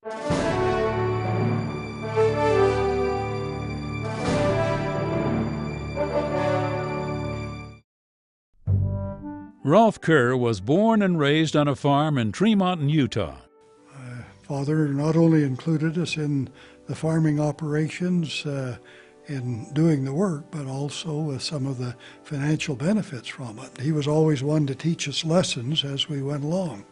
Rolfe Kerr was born and raised on a farm in Tremont, Utah. My father not only included us in the farming operations in doing the work, but also with some of the financial benefits from it. He was always one to teach us lessons as we went along.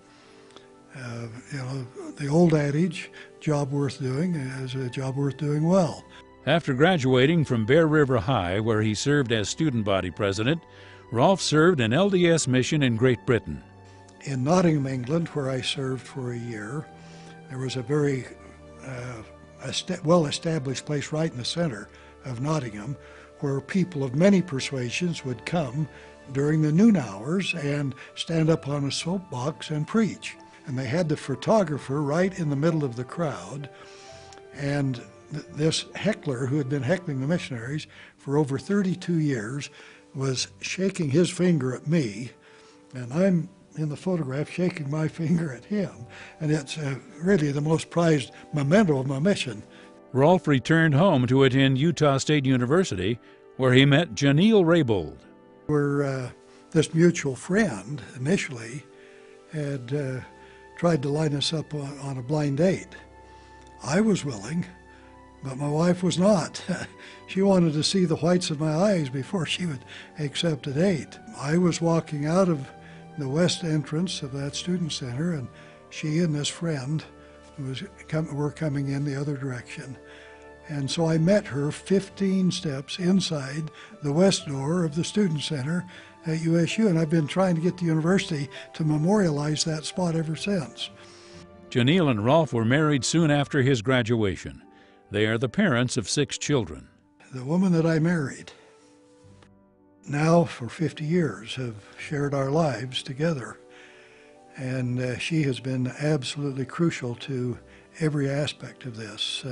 The old adage, job worth doing is a job worth doing well. After graduating from Bear River High, where he served as student body president, Rolfe served an LDS mission in Great Britain. In Nottingham, England, where I served for a year, there was a very well-established place right in the center of Nottingham where people of many persuasions would come during the noon hours and stand up on a soapbox and preach. And they had the photographer right in the middle of the crowd, and this heckler who had been heckling the missionaries for over 32 years was shaking his finger at me, and I'm in the photograph shaking my finger at him. And it's really the most prized memento of my mission. Rolfe returned home to attend Utah State University, where he met Janelle Raybould. This mutual friend initially had tried to line us up on a blind date. I was willing, but my wife was not. She wanted to see the whites of my eyes before she would accept a date. I was walking out of the west entrance of that student center, and she and this friend were coming in the other direction. And so I met her 15 steps inside the west door of the student center at WSU, and I've been trying to get the university to memorialize that spot ever since. Janelle and Rolfe were married soon after his graduation. They are the parents of 6 children. The woman that I married, now for 50 years, have shared our lives together. And she has been absolutely crucial to every aspect of this.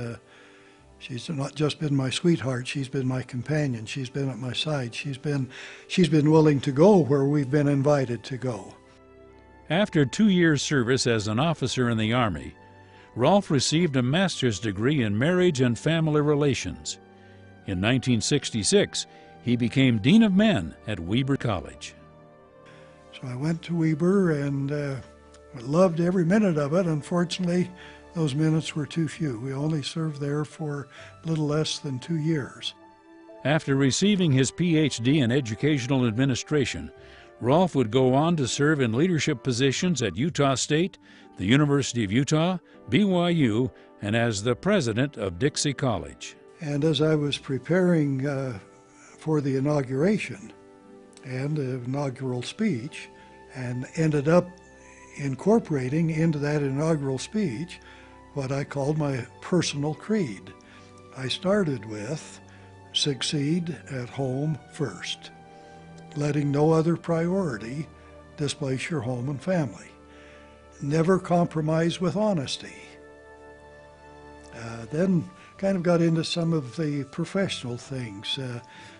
She's not just been my sweetheart, she's been my companion, she's been at my side, she's been willing to go where we've been invited to go. After 2 years' service as an officer in the Army, Rolfe received a master's degree in marriage and family relations. In 1966, he became Dean of Men at Weber College. So I went to Weber and loved every minute of it. Unfortunately, those minutes were too few. We only served there for a little less than 2 years. After receiving his Ph.D. in educational administration, Rolfe would go on to serve in leadership positions at Utah State, the University of Utah, BYU, and as the president of Dixie College. And as I was preparing for the inauguration and the inaugural speech, and ended up incorporating into that inaugural speech what I called my personal creed. I started with, succeed at home first, letting no other priority displace your home and family. Never compromise with honesty. Then kind of got into some of the professional things.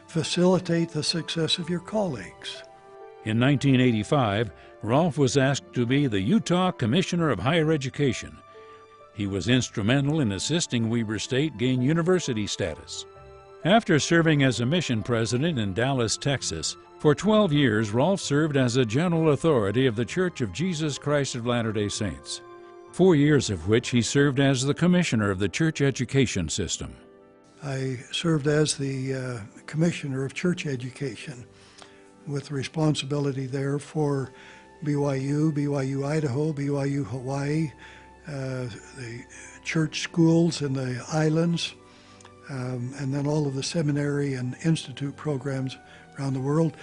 Facilitate the success of your colleagues. In 1985, Rolfe was asked to be the Utah Commissioner of Higher Education. He was instrumental in assisting Weber State gain university status. After serving as a mission president in Dallas, Texas, for 12 years, Rolfe served as a general authority of the Church of Jesus Christ of Latter-day Saints, 4 years of which he served as the commissioner of the church education system. I served as the commissioner of church education with responsibility there for BYU, BYU Idaho, BYU Hawaii, the church schools in the islands, and then all of the seminary and institute programs around the world.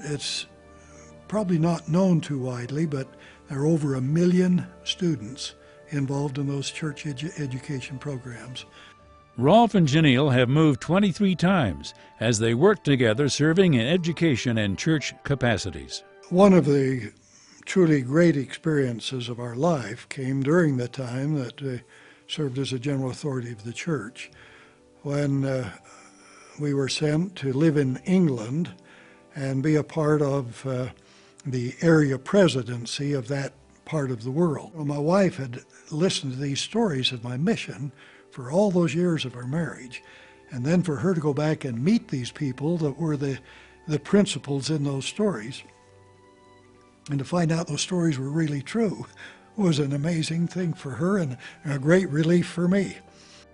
It's probably not known too widely, but there are over 1 million students involved in those church education programs. Rolfe and Janelle have moved 23 times as they work together serving in education and church capacities. One of the truly great experiences of our life came during the time that we served as a general authority of the church, when we were sent to live in England and be a part of the area presidency of that part of the world. Well, my wife had listened to these stories of my mission for all those years of our marriage, and then for her to go back and meet these people that were the principals in those stories, and to find out those stories were really true, was an amazing thing for her and a great relief for me.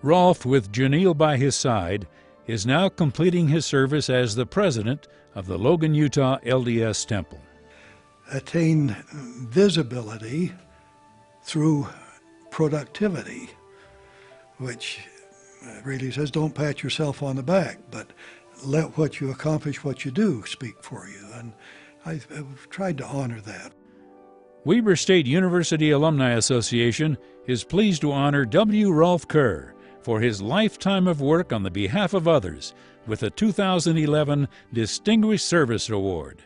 Rolfe, with Janelle by his side, is now completing his service as the president of the Logan, Utah LDS Temple. Attain visibility through productivity, which really says don't pat yourself on the back, but let what you accomplish, what you do, speak for you. And I've tried to honor that. Weber State University Alumni Association is pleased to honor W. Rolfe Kerr for his lifetime of work on the behalf of others with the 2011 Distinguished Service Award.